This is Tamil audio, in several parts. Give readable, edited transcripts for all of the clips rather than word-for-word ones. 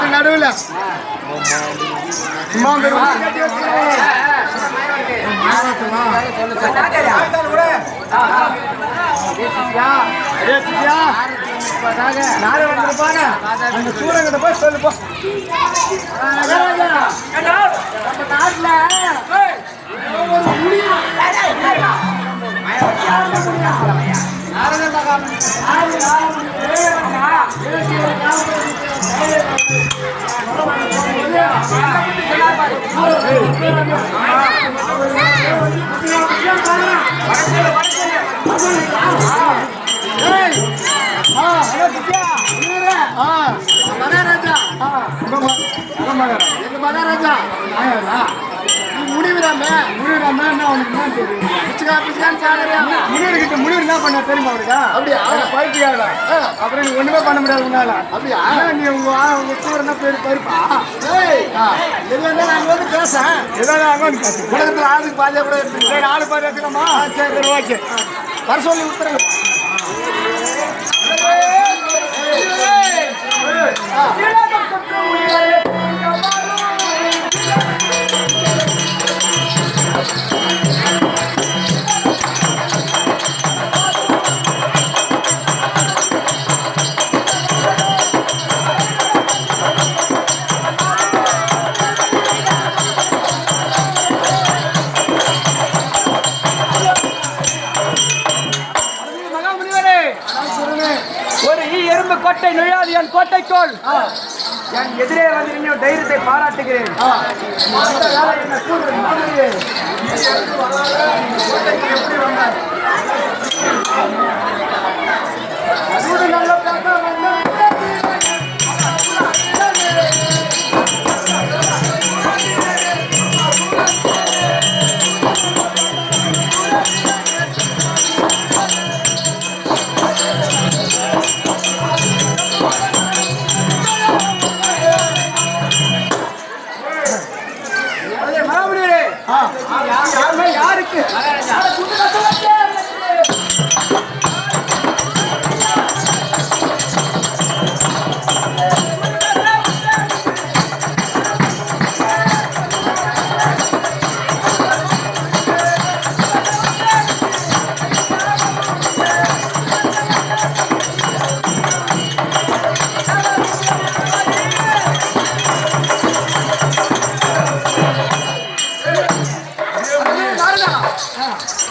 நடுவில் சூரங்கிட்ட போய் சொல்லுப்பா மகாராஜா முடிவுறாம முடிவு என்ன பண்ண தெரியுமா அவருக்கா? அப்படியா? பயிற்சியாடா. அப்புறம் நீ ஒண்ணுமே பண்ண முடியாது உன்னால. அப்படியா? நீ உங்க சூரனா பேரு பருப்பா. நாங்க வந்து பேசேன் உலகத்துல ஆளுக்கு பாதியா கூட இருக்கு. சரி ஆளு பாதி எடுத்துக்கலாமா? சரி ஓகே வர சொல்லி உத்தரவு. கோட்டை நுழையாது என் கோட்டைக்கோள் என் எதிரே வந்து இன்னும் தைரியத்தை பாராட்டுகிறேன்.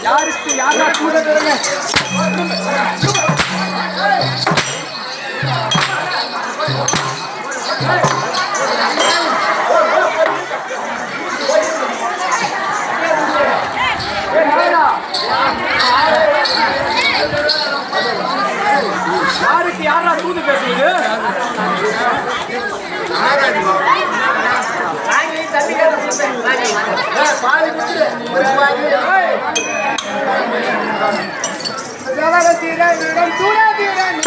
யாருக்கு யாரா கூட தருங்க. யாருக்கு யாரா தூது பேசுவது? பாதி சரசிரனிடம் சூரதிரன்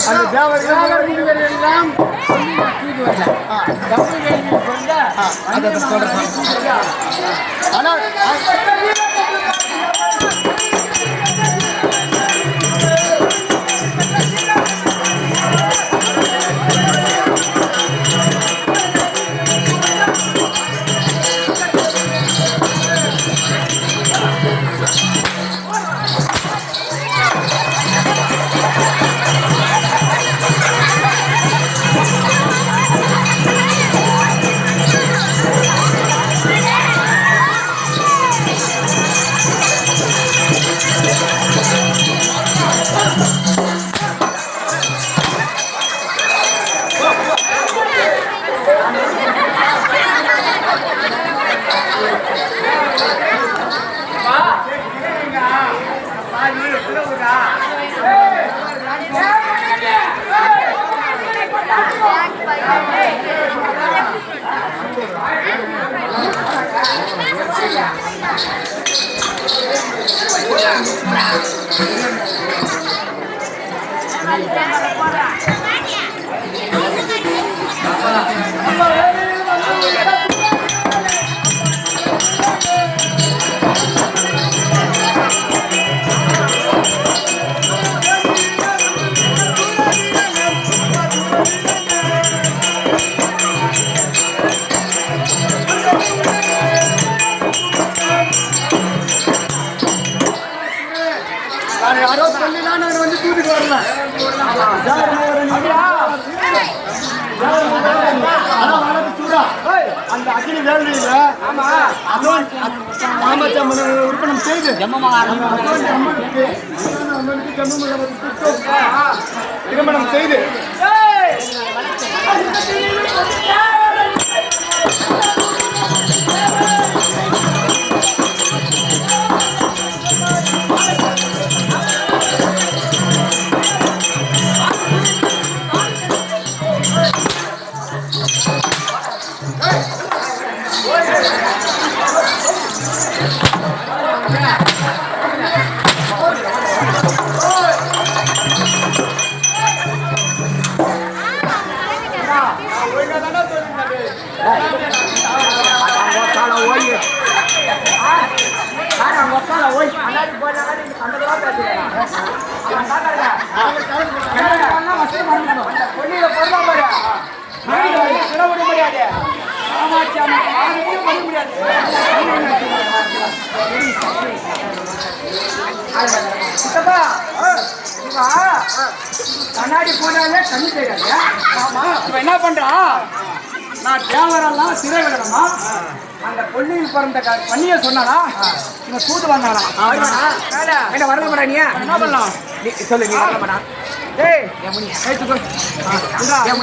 அந்த தேவர் முனிவர் எல்லாம் ஆனால் யாரோ சொல்லிதான் நான் வந்து தூக்கிட்டு வரல. அந்த அக்னி வேலையில ராமச்சம்மனை உறுப்பினம் செய்து திருமணம் செய்து கண்ணாடி போனாலே கண்ணு தெரியாது. என்ன பண்றான்? நான் தேவரெல்லாம் சிறை விடணுமா? அந்த கொல்லியில் பிறந்த பண்ணிய சொன்னானா? இவன் சூது வந்தானா? என்ன வரலமாடா? நீ என்ன பண்ணலாம்? சொல்லு, நீ வரலமாடா? ஏய்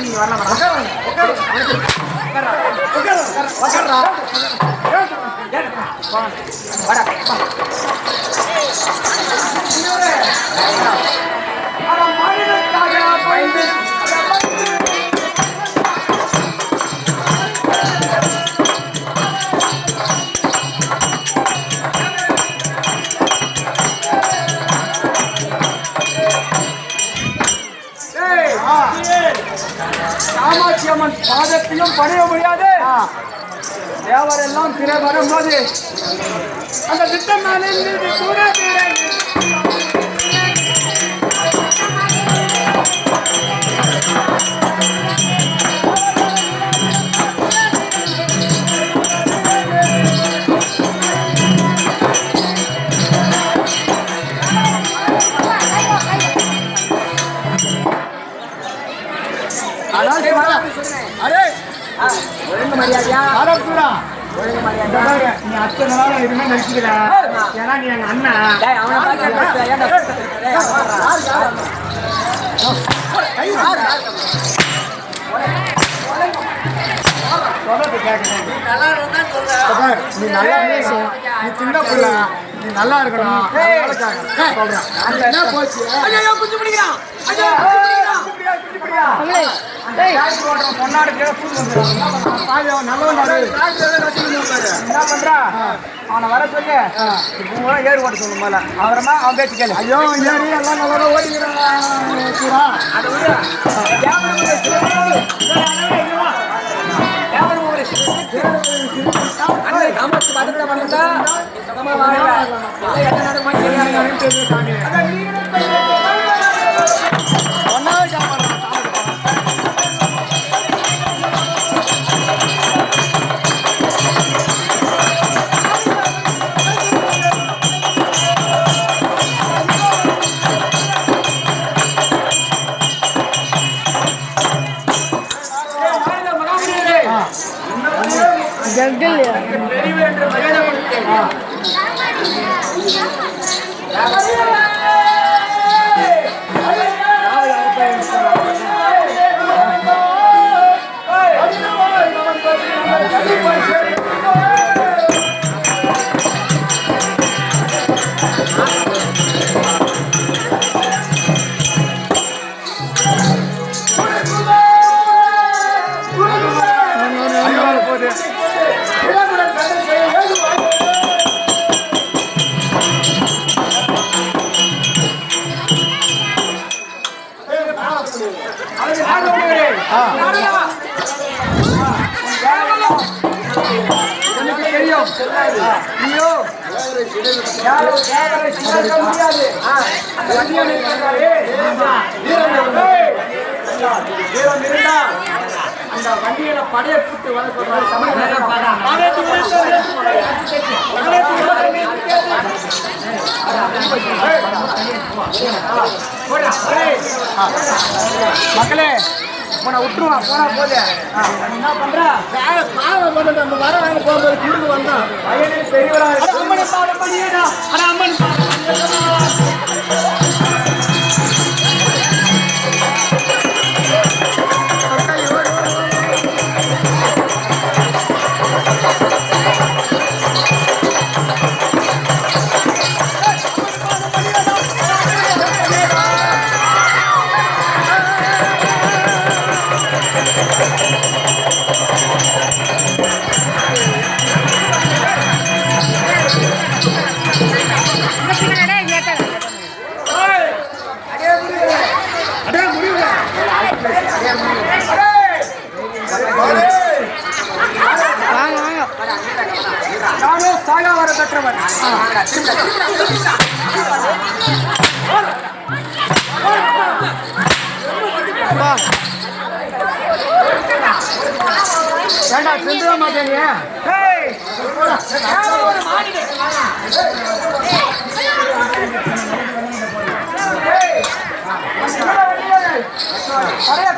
நீ வரலமாடா? காமாட்சி அம்மன் பாதத்தையும் பணிய முடியாது. தேவரெல்லாம் சிறை வரும்போது அந்த திட்டம் ஒழுங்கு மரியாதையா ஒழுங்கு மரியாதை. நீ அத்தனை நாள் எதுவுமே நினைச்சுக்கிற. ஏன்னா நீ எங்க அண்ணன். அவனை சொல்றது கேட்கணும். நீ நல்லா இருந்தா சொல்ற. நீ நல்லா இருக்கணும். நீ சின்ன பிள்ளை, நீ நல்லா இருக்கணும். சொல்றேன். அந்த என்ன போச்சு? ஐயோ குச்சி பிடிக்கிறான். ஐயோ பொன்னாடு என்ன பண்றா? அவனை வர சொல்லு. இப்போ ஏறு ஓட்ட சொல்லு மேல. அவரமா அவன் பேச்சு கேளு. ஐயோ ஏறி எல்லாம் நல்லா ஓடிக்கிறான். அதை விட அந்த வண்டியில படையை கூட்டு வர சொல்றாரு. மக்களே போன விட்டுருவான். போனா போது என்ன பண்ற? நம்ம வர வாங்க போகும்போது குடுக்கு வந்தான். பையனுக்கு பெரியவரா அம்மன் பாடம் பண்ணியடா. அம்மன் நானும் சாகா வர பெற்றவன். ஏண்டா செஞ்சிட மாட்டேங்க?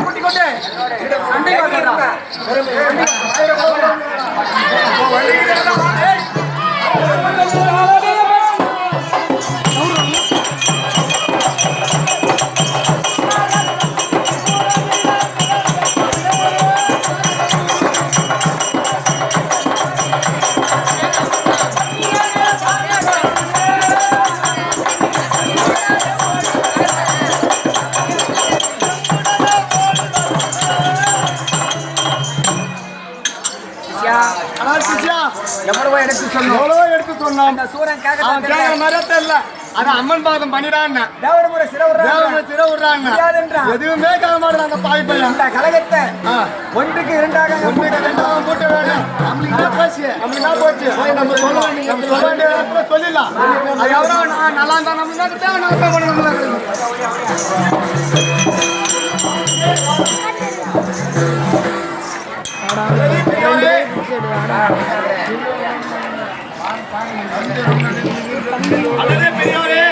கூட்டிக் கொண்டு சண்டை எவ்வளவோ எடுத்து சொன்னோம். சூரன் தெரியல. அது அம்மன் பாதம் பண்ணிடான்னு தேவரமுறை சிற விடுறாங்க. எதுவுமே கேட்க மாட்டேன். அந்த பாய் பையன் கழகத்தை ஒன்றுக்கு இரண்டாக போட்டு வேணும். நம்மளுக்கு போச்சு. நம்ம சொல்ல வேண்டிய சொல்லிடலாம். அது எவ்வளோ நல்லா இருந்தா நம்ம தேவை. பெரியவரே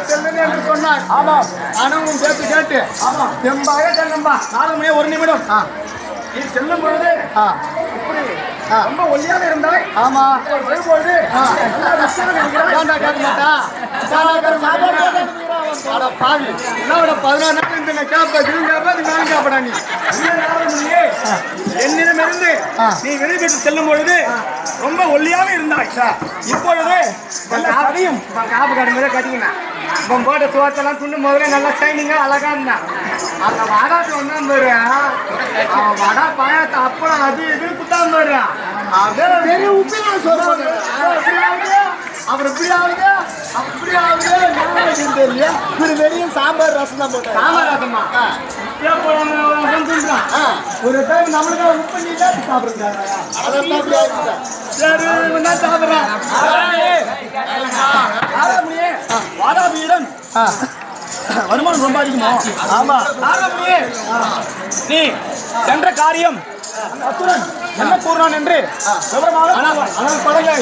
செல்லுன்னு என்று சொன்னார். ஆமா ஆனா உன் பேச்சு கேட்டு ஆமா தெம்பாக செல்லும்பா. நாதமுனியே ஒரு நிமிடம். நீ செல்லும் பொழுது இப்படி ரொம்ப ஒல்லியாக இருந்தாய். ஆமா வரும்பொழுது நல்லா ருசியாக இருக்கிறாய். ஏன்டா கேட்க மாட்டா? அட பாவி, என்னோட 16 நாள் இந்த நான் கேட்பேன், திரும்பி கேட்பேன், நானும் கேட்படா நீ. என்னிடமிருந்து நீ வெளிப்பட்டு செல்லும் பொழுது ரொம்ப ஒல்லியாக இருந்தாய். இப்பொழுது அதையும் காப்பு கடை மேலே கட்டிக்கினேன். இப்போ போட்ட சோத்தெல்லாம் துண்டு முதல்ல நல்லா ஷைனிங்காக அழகா இருந்தான். அந்த வடாத்து வந்தான் பாரு, அவன் வடா பாயாத்த அப்புறம் அது இது குத்தான் பாரு. அப்படியே வெறும் உப்பிலாம் சொல்லுவாங்க. அப்புறம் இப்படி ஆகுது அப்படி ஆகுது தெரியலையா? இப்படி வெறியும் சாம்பார் ரசம் தான் போட்டேன். சாம்பார் ரசமா ஒரு டைம் நம்மளுக்கு உப்பு பண்ணி தான் சாப்பிடுறாங்க. சாப்பிடுறேன் வாதாபியிடம் வருமானம் ரொம்ப அதிகமோ? ஆமா வாதாபியே, நீ சென்ற காரியம் அத்துடன் என்ன கூறினான் என்று விவரமாக ஆனால் படகை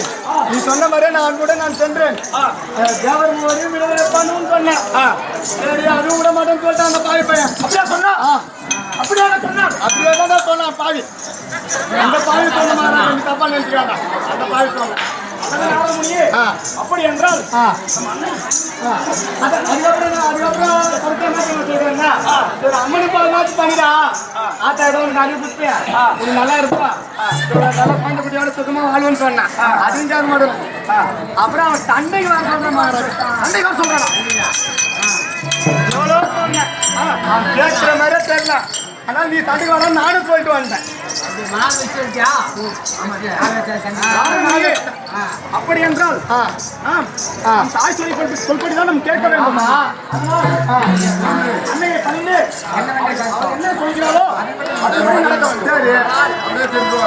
நீ சொன்ன மாதிரியே நான் கூட நான் சென்றேன். தேவர் மூவரையும் விடுவிப்பான்னு சொன்னேன். சரி அதுவும் விட மாட்டேன்னு சொல்லிட்டு அந்த பாவி பையன் அப்படியா சொன்னா? அப்படியே சொன்னான். அப்படியே தான் சொன்னான் பாவி. அந்த பாவி சொன்ன மாதிரி தப்பா நினைச்சுக்காங்க. அந்த பாவி சொன்னேன். அப்படி என்றால் அம்மனு பாச்சு பண்ணிடா ஆத்தா இடம் அனுப்பிட்டு நல்லா இருப்பா நல்லா குழந்தை குட்டியோட சுத்தமா வாழ்வுன்னு சொன்னான். அதுவும் கேட்க மாட்டேன். அப்புறம் அவன் சண்டைக்கு வர சொல்றான். சண்டைக்கு வர சொல்றானா? எவ்வளோ சொன்னேன். அவன் கேட்கிற மாதிரியே தெரியல. ஆனால் நீ சண்டைக்கு வர நானும் போயிட்டு வந்தேன். அப்படி என்றால் தாய் சொல்படிதான் நம்ம கேட்க வேண்டும். அன்னையை பணிந்து அவர் என்ன சொல்கிறாரோ அது நடக்கும். சரி அப்படியே சென்று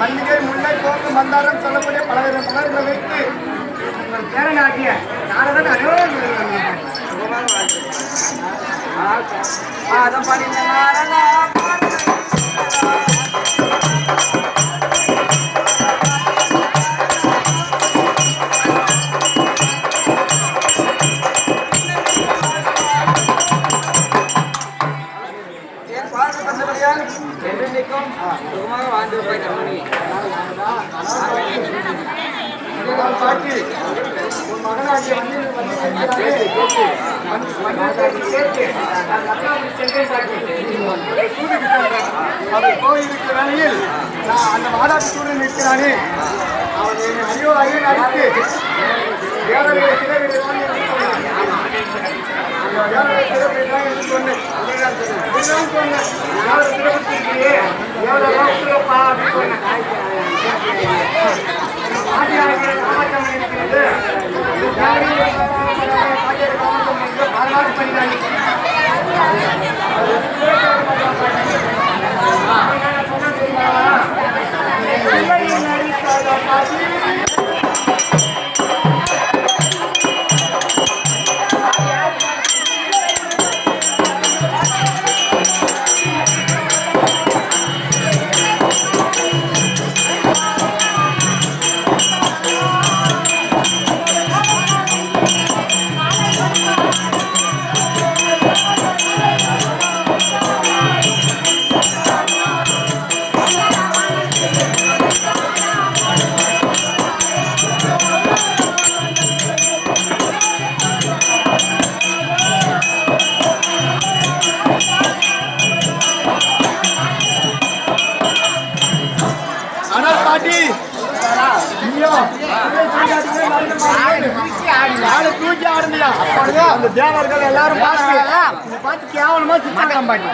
மல்லிகை முல்லை போக்கு மந்தாரம் சொல்லக்கூடிய பலவித மலர்களை வைத்து உங்கள் பேரனாகிய நாரதன் காட்டி உன் மகனாகிய கோயிலுக்கு வேலையில் நான் அந்த மாதாட்டு சூழல் நிற்கிறானே அவன் என்னை ஐயோ ஐயோ அடித்து தேவரையை சிறைவில் சொன்னேன். சமயத்துல அந்த தேவர்கள் எல்லாரும் பார்த்து கேவலமா சித்தாங்க பாட்டி.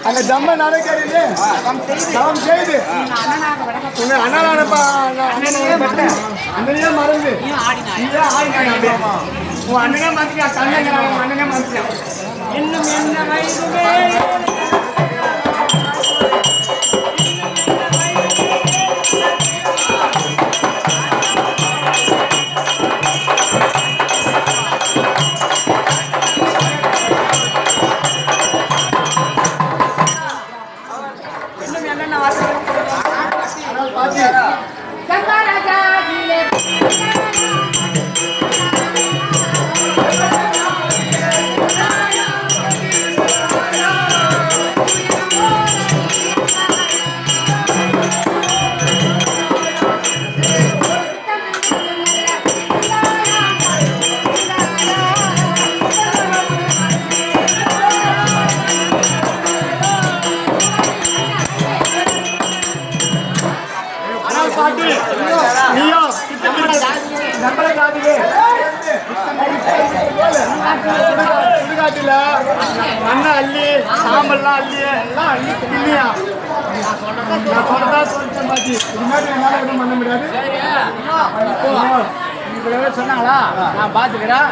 அந்த ஜம்ம நடக்கிறது தவம் செய்து உன்னை அண்ணனானப்பா அண்ணனே மறந்து உன் அண்ணனே மாத்திக்கா தந்தைங்கிறாங்க உன் அண்ணனே மாத்திக்கா இன்னும் என்ன வயதுமே சுடுகாட்டுல மண்ணை அள்ளி சாம்பல்லாம் அள்ளி எல்லாம் அள்ளி இல்லையா நான் சொல்றதா சொல்லிட்டேன் பாட்டி. இது மாதிரி என்னால எதுவும் பண்ண முடியாது. சொன்னாங்களா நான் பாத்துக்கிறேன்.